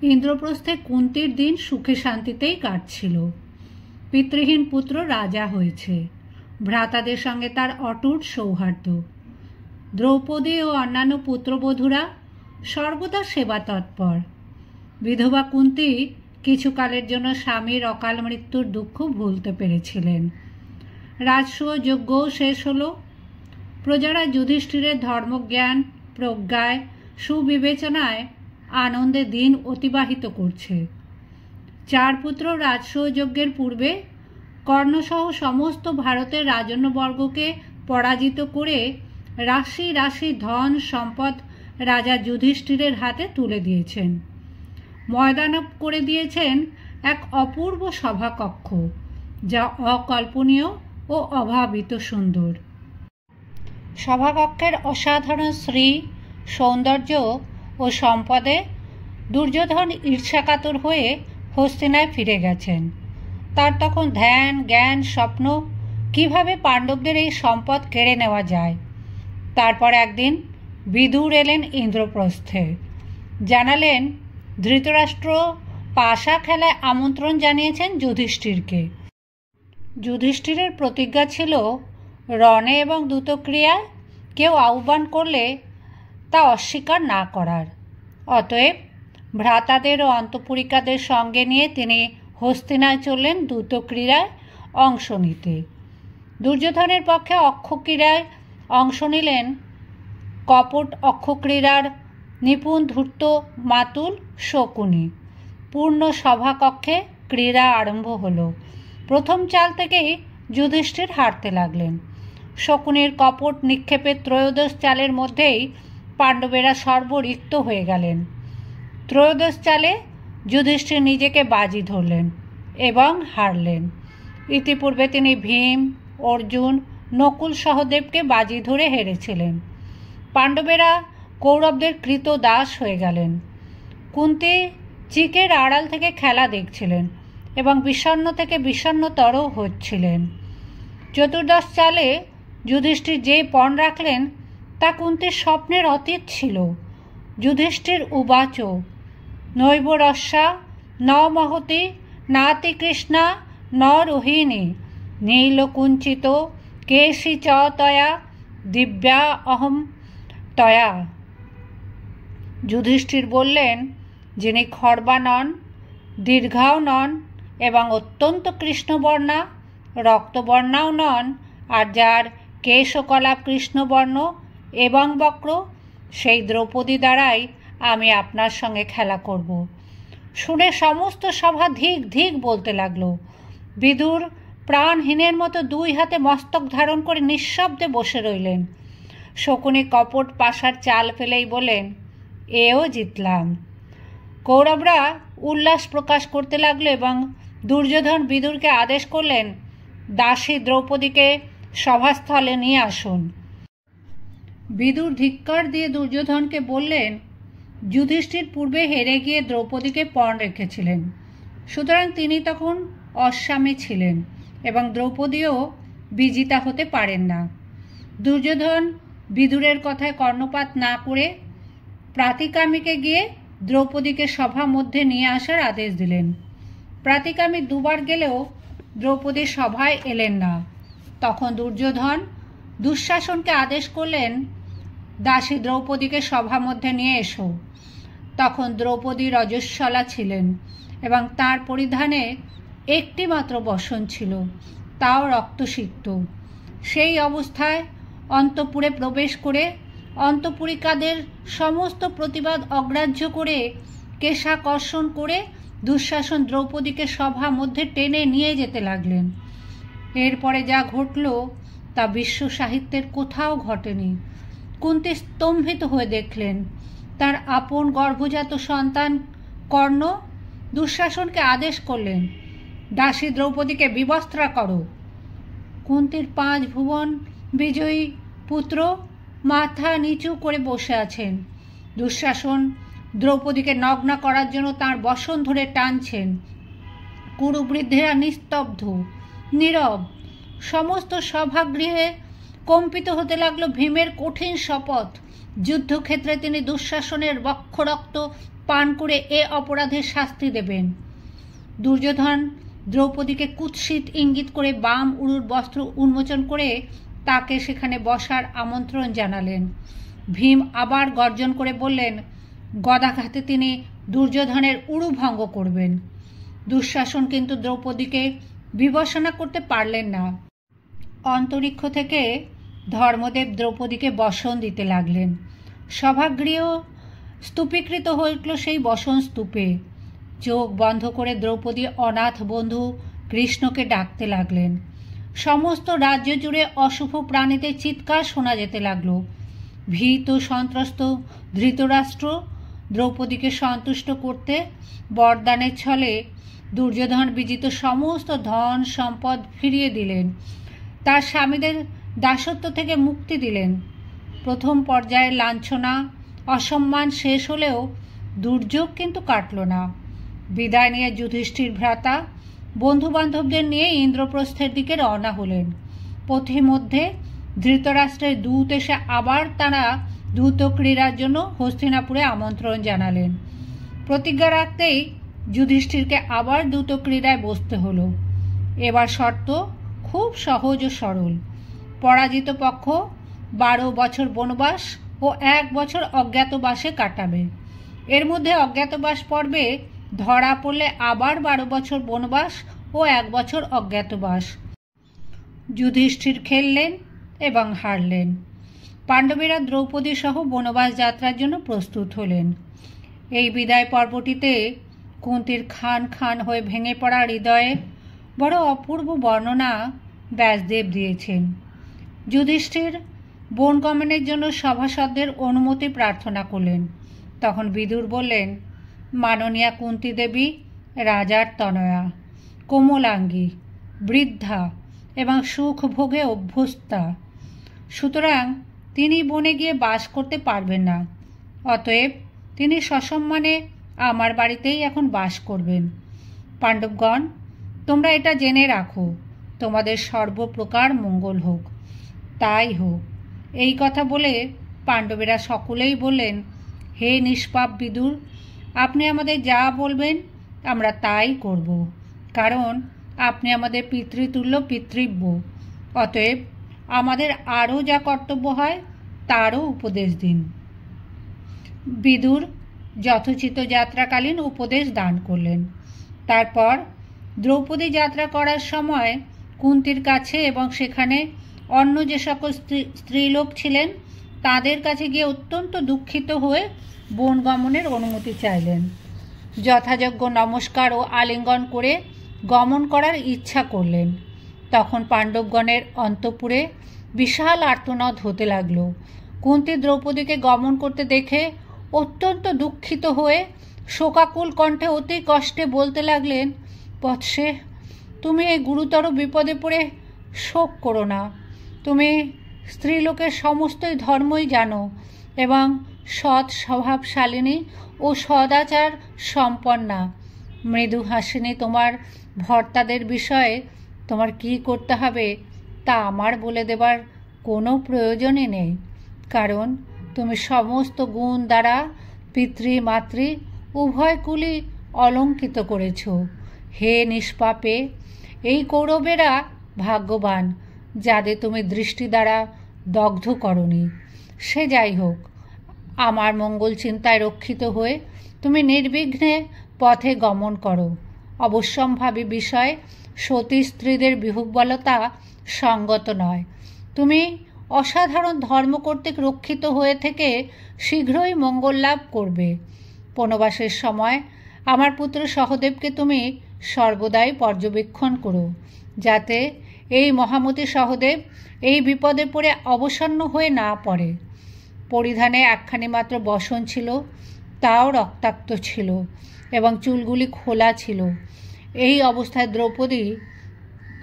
ইন্দ্রপ্রস্থে কুন্তির দিন সুখে শান্তিতেই কাটছিল। পিতৃহীন পুত্র রাজা হয়েছে, ভ্রাতাদের সঙ্গে তার অটুট সৌহার্দ্য। দ্রৌপদী ও অন্যান্য পুত্রবধূরা সর্বদা সেবা তৎপর। বিধবা কুন্তী কিছুকালের জন্য স্বামীর অকাল মৃত্যুর দুঃখ ভুলতে পেরেছিলেন। রাজসূয় যজ্ঞও শেষ হল। প্রজারা যুধিষ্ঠিরের ধর্মজ্ঞান, প্রজ্ঞায়, সুবিবেচনায় আনন্দে দিন অতিবাহিত করছে। চার পুত্র রাজসূয় যজ্ঞের পূর্বে কর্ণসহ সমস্ত ভারতের রাজন্যবর্গকে পরাজিত করে রাশি রাশি ধন সম্পদ রাজা যুধিষ্ঠিরের হাতে তুলে দিয়েছেন। ময়দান করে দিয়েছেন এক অপূর্ব সভাকক্ষ, যা অকল্পনীয় ও অভাবিত সুন্দর। সভাকক্ষের অসাধারণ শ্রী সৌন্দর্য ও সম্পদে দুর্যোধন ঈর্ষাকাতর হয়ে হস্তিনায় ফিরে গেছেন। তার তখন ধ্যান, জ্ঞান, স্বপ্ন কিভাবে পাণ্ডবদের এই সম্পদ কেড়ে নেওয়া যায়। তারপর একদিন বিদুর এলেন ইন্দ্রপ্রস্থে, জানালেন ধৃতরাষ্ট্র পাশা খেলায় আমন্ত্রণ জানিয়েছেন যুধিষ্ঠিরকে। যুধিষ্ঠিরের প্রতিজ্ঞা ছিল রণে এবং দ্রুতক্রিয়ায় কেউ আহ্বান করলে তা অস্বীকার না করার। অতএব ভ্রাতাদের ও অন্তঃপুরিকাদের সঙ্গে নিয়ে তিনি হস্তিনায় চললেন দ্রুতক্রীড়ায় অংশ নিতে। দুর্যোধনের পক্ষে অক্ষক্রীড়ায় অংশ নিলেন কপট অক্ষক্রীড়ার নিপুণ ধূর্ত মাতুল শকুনি। পূর্ণ সভাকক্ষে ক্রীড়া আরম্ভ হল। প্রথম চাল থেকেই যুধিষ্ঠির হারতে লাগলেন। শকুনির কপট নিক্ষেপের ত্রয়োদশ চালের মধ্যেই পাণ্ডবেরা সর্বরিক্ত হয়ে গেলেন। ত্রয়োদশ চালে যুধিষ্ঠির নিজেকে বাজি ধরলেন এবং হারলেন। ইতিপূর্বে তিনি ভীম, অর্জুন, নকুল সহদেবকে বাজি ধরে হেরেছিলেন। পাণ্ডবেরা কৌরবদের কৃত দাস হয়ে গেলেন। কুন্তী চিকের আড়াল থেকে খেলা দেখছিলেন এবং বিষণ্ণ থেকে বিষণ্ণতর হচ্ছিলেন। চতুর্দশ চালে যুধিষ্ঠির যে পণ রাখলেন তা কুন্তীর স্বপ্নের অতীত ছিল। যুধিষ্ঠির উবাচ নৈব রস্যা ন মহতি নাতি কৃষ্ণা ন রোহিণী নীলকুঞ্চিত কেশি চ তয়া দিব্যা অহম তয়া। যুধিষ্ঠির বললেন, যিনি খর্বা নন, দীর্ঘাও নন এবং অত্যন্ত কৃষ্ণবর্ণা, রক্তবর্ণাও নন, আর যার কেশকলাপ কৃষ্ণবর্ণ এবং বক্র, সেই দ্রৌপদী দ্বারাই আমি আপনার সঙ্গে খেলা করব। শুনে সমস্ত সভা ধিক ধিক বলতে লাগল। বিদুর প্রাণহীনের মতো দুই হাতে মস্তক ধারণ করে নিঃশব্দে বসে রইলেন। শকুনি কপট পাশার চাল ফেলেই বলেন, এও জিতলাম। কৌরবরা উল্লাস প্রকাশ করতে লাগলো এবং দুর্যোধন বিদুরকে আদেশ করলেন, দাসী দ্রৌপদীকে সভাস্থলে নিয়ে আসুন। বিদুর ধিক্কার দিয়ে দুর্যোধনকে বললেন, যুধিষ্ঠির পূর্বে হেরে গিয়ে দ্রৌপদীকে পণ রেখেছিলেন, সুতরাং তিনি তখন অস্বামী ছিলেন এবং দ্রৌপদীও বিজিতা হতে পারেন না। দুর্যোধন বিদুরের কথায় কর্ণপাত না করে প্রাতিকামীকে গিয়ে দ্রৌপদীকে সভা মধ্যে নিয়ে আসার আদেশ দিলেন। প্রাতিকামী দুবার গেলেও দ্রৌপদী সভায় এলেন না। তখন দুর্যোধন দুঃশাসনকে আদেশ করলেন, দাসী দ্রৌপদীকে সভা মধ্যে নিয়ে এসো। তখন দ্রৌপদী রজস্বলা ছিলেন এবং তার পরিধানে একটি মাত্র বসন ছিল, তাও রক্তসিক্ত। সেই অবস্থায় অন্তঃপুরে প্রবেশ করে অন্তঃপুরিকাদের সমস্ত প্রতিবাদ অগ্রাহ্য করে কেশাকর্ষণ করে দুঃশাসন দ্রৌপদীকে সভা মধ্যে টেনে নিয়ে যেতে লাগলেন। এরপরে যা ঘটল তা বিশ্ব সাহিত্যের কোথাও ঘটেনি। কুন্তী স্তম্ভিত হয়ে দেখলেন তার আপন গর্ভজাত সন্তান কর্ণ দুঃশাসনকে আদেশ করলেন, দাসী দ্রৌপদীকে বিবস্ত্রা করো। কুন্তীর 5 ভুবন বিজয়ী পুত্র মাথা নিচু করে বসে আছেন। দুঃশাসন দ্রৌপদীকে নগ্ন করার জন্য তাঁর বসন ধরে টানছেন। কুরুবৃদ্ধেরা নিস্তব্ধ, নীরব। সমস্ত সভাগৃহে কম্পিত হতে লাগলো ভীমের কঠিন শপথ, যুদ্ধক্ষেত্রে তিনি দুঃশাসনের বক্ষরক্ত পান করে এ অপরাধের শাস্তি দেবেন। দুর্যোধন দ্রৌপদীকে কুৎসিত ইঙ্গিত করে বাম উরুর বস্ত্র উন্মোচন করে তাকে সেখানে বসার আমন্ত্রণ জানালেন। ভীম আবার গর্জন করে বললেন, গদাঘাতে তিনি দুর্যোধনের উরু ভঙ্গ করবেন। দুঃশাসন কিন্তু দ্রৌপদীকে বিবেচনা করতে পারলেন না। অন্তরিক্ষ থেকে ধর্মদেব দ্রৌপদীকে বসন দিতে লাগলেন। সভাগৃহ স্তূপীকৃত হয়ে উঠল সেই বসন স্তূপে। চোখ বন্ধ করে দ্রৌপদী অনাথ বন্ধু কৃষ্ণকে ডাকতে লাগলেন। সমস্ত রাজ্য জুড়ে অশুভ প্রাণীদের চিৎকার শোনা যেতে লাগলো। ভীত সন্ত্রস্ত ধৃতরাষ্ট্র দ্রৌপদীকে সন্তুষ্ট করতে বরদানের ছলে দুর্যোধন বিজিত সমস্ত ধন সম্পদ ফিরিয়ে দিলেন। তার স্বামীদের দাসত্ব থেকে মুক্তি দিলেন। প্রথম পর্যায়ে লাঞ্ছনা অসম্মান শেষ হলেও দুর্যোগ কিন্তু কাটল না। বিদায় নিয়ে যুধিষ্ঠির ভ্রাতা বন্ধুবান্ধবদের নিয়ে ইন্দ্রপ্রস্থের দিকে রওনা হলেন। পথিমধ্যে ধৃতরাষ্ট্রের দূত এসে আবার তারা দ্রুত ক্রীড়ার জন্য হস্তিনাপুরে আমন্ত্রণ জানালেন। প্রতিজ্ঞা রাখতেই যুধিষ্ঠিরকে আবার দ্রুত ক্রীড়ায় বসতে হলো। এবার শর্ত খুব সহজ ও সরল। পরাজিত পক্ষ 12 বছর বনবাস ও 1 বছর অজ্ঞাতবাসে কাটাবে। এর মধ্যে অজ্ঞাতবাস পর্বে ধরা পড়লে আবার 12 বছর বনবাস ও 1 বছর অজ্ঞাতবাস। যুধিষ্ঠির খেললেন এবং হারলেন। পাণ্ডবেরা দ্রৌপদী সহ বনবাস যাত্রার জন্য প্রস্তুত হলেন। এই বিদায় পর্বটিতে কুন্তির খান খান হয়ে ভেঙে পড়া হৃদয়ে বড় অপূর্ব বর্ণনা ব্যাসদেব দিয়েছেন। যুধিষ্ঠির বনগমনের জন্য সভাসদদের অনুমতি প্রার্থনা করলেন। তখন বিদুর বললেন, মাননীয়া কুন্তী দেবী রাজার তনয়া, কোমলাঙ্গী, বৃদ্ধা এবং সুখ ভোগে অভ্যস্তা, সুতরাং তিনি বনে গিয়ে বাস করতে পারবেন না। অতএব তিনি সসম্মানে আমার বাড়িতেই এখন বাস করবেন। পাণ্ডবগণ, তোমরা এটা জেনে রাখো, তোমাদের সর্বপ্রকার মঙ্গল হোক। তাই হোক। এই কথা বলে পাণ্ডবেরা সকলেই বললেন, হে নিষ্পাপ বিদুর, আপনি আমাদের যা বলবেন আমরা তাই করব, কারণ আপনি আমাদের পিতৃতুল্য পিতৃব্য। অতএব আমাদের আরও যা কর্তব্য হয় তারও উপদেশ দিন। বিদুর যথোচিত যাত্রাকালীন উপদেশ দান করলেন। তারপর দ্রৌপদী যাত্রা করার সময় কুন্তির কাছে এবং সেখানে অন্য যে সকল স্ত্রীলোক ছিলেন তাদের কাছে গিয়ে অত্যন্ত দুঃখিত হয়ে বনগমনের অনুমতি চাইলেন। যথাযোগ্য নমস্কার ও আলিঙ্গন করে গমন করার ইচ্ছা করলেন। তখন পাণ্ডবগণের অন্তঃপুরে বিশাল আর্তনাদ হতে লাগলো। কুন্তী দ্রৌপদীকে গমন করতে দেখে অত্যন্ত দুঃখিত হয়ে শোকাকুল কণ্ঠে অতি কষ্টে বলতে লাগলেন, বৎসে, তুমি এই গুরুতর বিপদে পড়ে শোক করো না। তুমি স্ত্রীলোকের সমস্তই ধর্মই জানো এবং সৎ স্বভাবশালিনী ও সদাচার সম্পন্না। মৃদু হাসিনী তোমার ভর্তাদের বিষয়ে তোমার কি করতে হবে তা আমার বলে দেবার কোনো প্রয়োজনই নেই, কারণ তুমি সমস্ত গুণ দ্বারা পিতৃ মাতৃ উভয় কুলই অলঙ্কিত করেছ। হে নিষ্পাপে, এই কৌরবেরা ভাগ্যবান যাদের তুমি দৃষ্টি দ্বারা দগ্ধ করনি। সে যাই হোক, আমার মঙ্গল চিন্তায় রক্ষিত হয়ে তুমি নির্বিঘ্নে পথে গমন করো। অবশ্যম্ভাবী বিষয় সতী স্ত্রীদের বিহ্বলতা সঙ্গত নয়। তুমি অসাধারণ ধর্ম কর্তৃক রক্ষিত হয়ে থেকে শীঘ্রই মঙ্গল লাভ করবে। বনবাসের সময় আমার পুত্র সহদেবকে তুমি সর্বদাই পর্যবেক্ষণ করো, যাতে এই মহামতি সহদেব এই বিপদে পড়ে অবসন্ন হয়ে না পড়ে। পরিধানে একখানি মাত্র বসন ছিল, তাও রক্তাক্ত ছিল এবং চুলগুলি খোলা ছিল। এই অবস্থায় দ্রৌপদী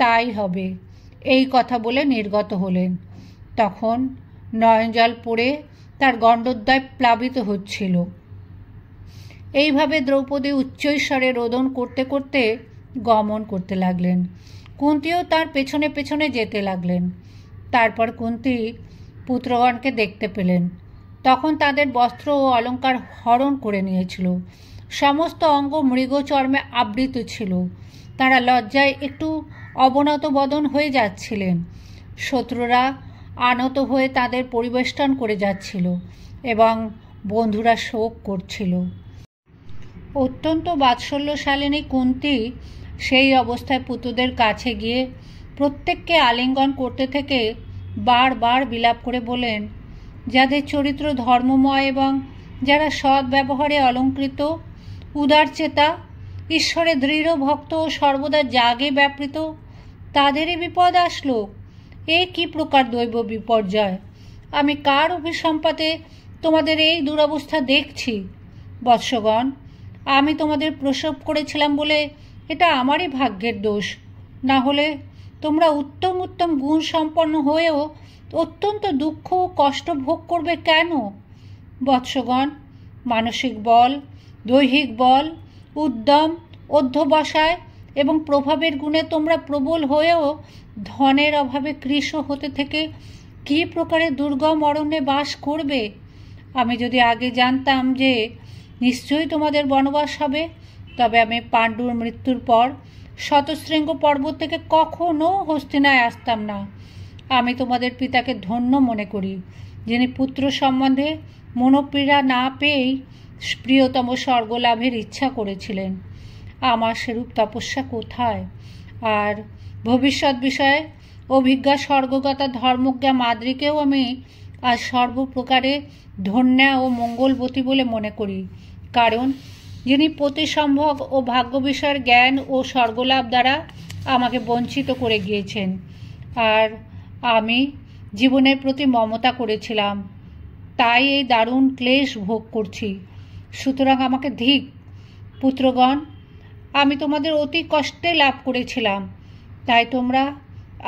তাই হবে এই কথা বলে নির্গত হলেন। তখন নয়নজল পড়ে তার গণ্ডদ্বয় প্লাবিত হচ্ছিল। এইভাবে দ্রৌপদী উচ্চৈস্বরে রোদন করতে করতে গমন করতে লাগলেন। কুন্তীও তার পেছনে পেছনে যেতে লাগলেন। তারপর কুন্তী পুত্রগণকে দেখতে পেলেন। তখন তাদের বস্ত্র ও অলঙ্কার হরণ করে নিয়েছিল। সমস্ত অঙ্গ মৃগচর্মে আবৃত ছিল। তারা লজ্জায় একটু অবনত বদন হয়ে যাচ্ছিলেন। শত্রুরা আনত হয়ে তাদের পরিবেষ্টন করে যাচ্ছিল এবং বন্ধুরা শোক করছিল। অত্যন্ত বাৎসল্যশালিনী কুন্তী সেই অবস্থায় পুত্রদের কাছে গিয়ে প্রত্যেককে আলিঙ্গন করতে থেকে বারবার বিলাপ করে বলেন, যাদের চরিত্র ধর্মময় এবং যারা সৎ ব্যবহারে অলঙ্কৃত, উদারচেতা, ঈশ্বরে দৃঢ় ভক্ত ও সর্বদা জাগে ব্যাপৃত, তাদেরই বিপদ আসলো। এ কি প্রকার দৈব বিপর্যয়! আমি কার অভিসম্পাতে তোমাদের এই দুরবস্থা দেখছি? বৎসগণ, আমি তোমাদের প্রসব করেছিলাম বলে এটা আমারই ভাগ্যের দোষ। না হলে তোমরা উত্তম উত্তম গুণ সম্পন্ন হয়েও অত্যন্ত দুঃখ ও কষ্ট ভোগ করবে কেন? বৎসগণ, মানসিক বল, দৈহিক বল, উদ্যম, অধ্যবসায় এবং প্রভাবের গুণে তোমরা প্রবল হয়েও ধনের অভাবে কৃশ হতে থেকে কী প্রকারে দুর্গম অরণ্যে বাস করবে? আমি যদি আগে জানতাম যে নিশ্চয়ই তোমাদের বনবাস হবে, তবে আমি পাণ্ডুর মৃত্যুর পর শতশৃঙ্গ পর্বত থেকে কখনো হস্তিনায় আসতাম না। আমি তোমাদের পিতাকে ধন্য মনে করি, যিনি পুত্র সম্বন্ধে মনোপীড়া না পেয়েই প্রিয়তম স্বর্গলাভের ইচ্ছা করেছিলেন। আমার সেরূপ তপস্যা কোথায়? আর ভবিষ্যৎ বিষয়ে অভিজ্ঞা স্বর্গগতা ধর্মজ্ঞা মাদ্রিকেও আমি আজ সর্বপ্রকারে ধন্যা ও মঙ্গলবতী বলে মনে করি, কারণ যিনি প্রতিসম্ভব ও ভাগ্য বিষয়ের জ্ঞান ও স্বর্গলাভ দ্বারা আমাকে বঞ্চিত করে গিয়েছেন। আর আমি জীবনের প্রতি মমতা করেছিলাম, তাই এই দারুণ ক্লেশ ভোগ করছি। সুতরাং আমাকে ধিক। পুত্রগণ, আমি তোমাদের অতি কষ্টে লাভ করেছিলাম, তাই তোমরা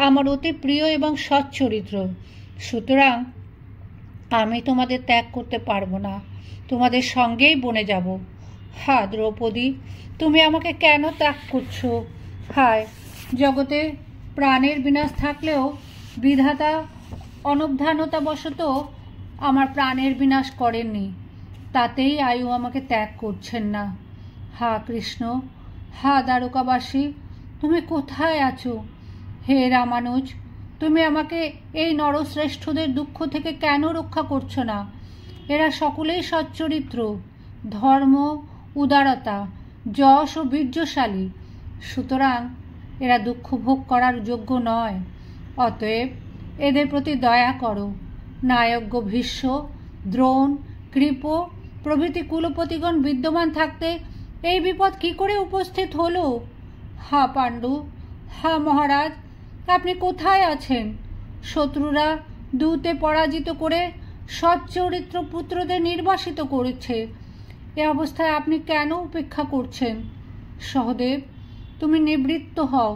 আমার অতি প্রিয় এবং সচ্চরিত্র। সুতরাং আমি তোমাদের ত্যাগ করতে পারবো না, তোমাদের সঙ্গেই বনে যাব। হা দ্রৌপদী, তুমি আমাকে কেন ত্যাগ করছো? হায়, জগতে প্রাণের বিনাশ থাকলেও বিধাতা অনবধানতাবশত আমার প্রাণের বিনাশ করেননি, তাতেই আয়ু আমাকে ত্যাগ করছেন না। হা কৃষ্ণ, হা দ্বারকাবাসী, তুমি কোথায় আছো? হে রামানুজ, তুমি আমাকে এই নরশ্রেষ্ঠদের দুঃখ থেকে কেন রক্ষা করছো না? এরা সকলেই সচ্চরিত্র, ধর্ম, উদারতা, যশ ও বীর্যশালী। সুতরাং এরা দুঃখ ভোগ করার যোগ্য নয়। অতএব এদের প্রতি দয়া করো। নায়জ্ঞ ভীষ্ম, দ্রোণ, কৃপ প্রভৃতি কুলপতিগণ বিদ্যমান থাকতে এই বিপদ কি করে উপস্থিত হলো? হা পাণ্ডু, হা মহারাজ, আপনি কোথায় আছেন? শত্রুরা দূতে পরাজিত করে সচ্চরিত্র পুত্রদের নির্বাসিত করেছে। এ অবস্থায় আপনি কেন উপেক্ষা করছেন? সহদেব, তুমি নিবৃত্ত হও,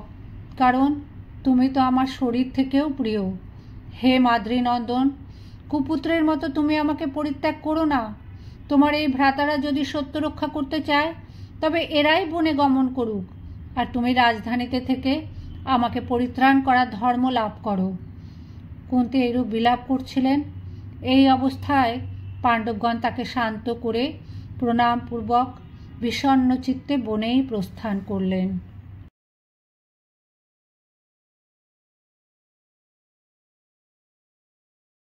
কারণ তুমি তো আমার শরীর থেকেও প্রিয়। হে মাদ্রীনন্দন, কুপুত্রের মতো তুমি আমাকে পরিত্যাগ করো না। তোমার এই ভ্রাতারা যদি সত্য রক্ষা করতে চায়, তবে এরাই বনে গমন করুক, আর তুমি রাজধানীতে থেকে আমাকে পরিত্রাণ করার ধর্ম লাভ করো। কুন্তী এরূপ বিলাপ করছিলেন। এই অবস্থায় পাণ্ডবগণ তাকে শান্ত করে প্রণামপূর্বক বিষণ্ণ চিত্তে বনেই প্রস্থান করলেন।